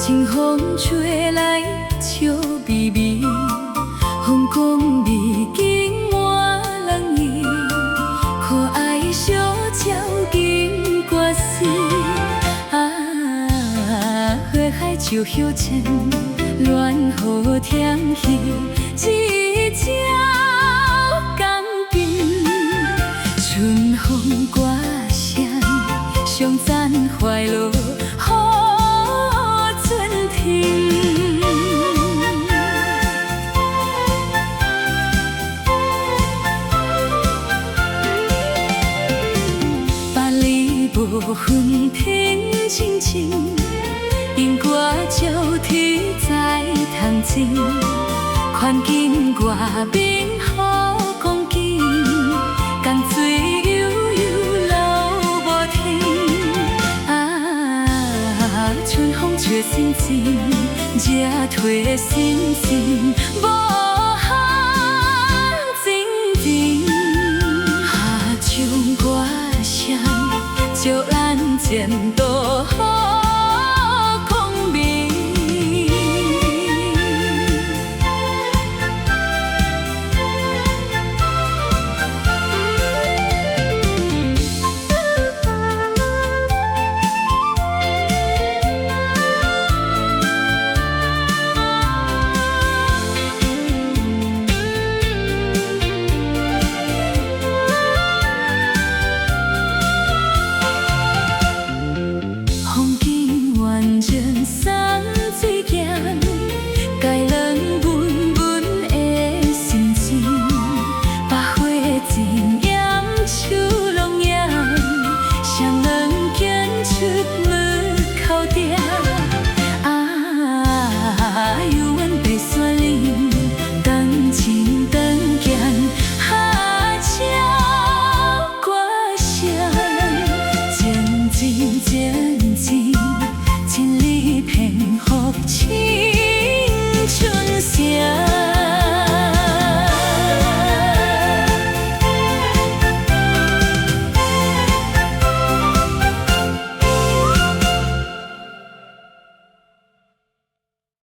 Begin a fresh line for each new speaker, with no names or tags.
清风吹来笑微微，风光美景满人意，可爱小鸟紧歌声。花海树叶前，恋雨甜戏，一朝港边，春风歌声，上赞怀乐。 无分天清清，因歌照天在窗前，宽紧外面好光景，江水悠悠流无停。春风吹心情，惹褪心情无限静静。唱歌声。 照咱前途好光明。人生。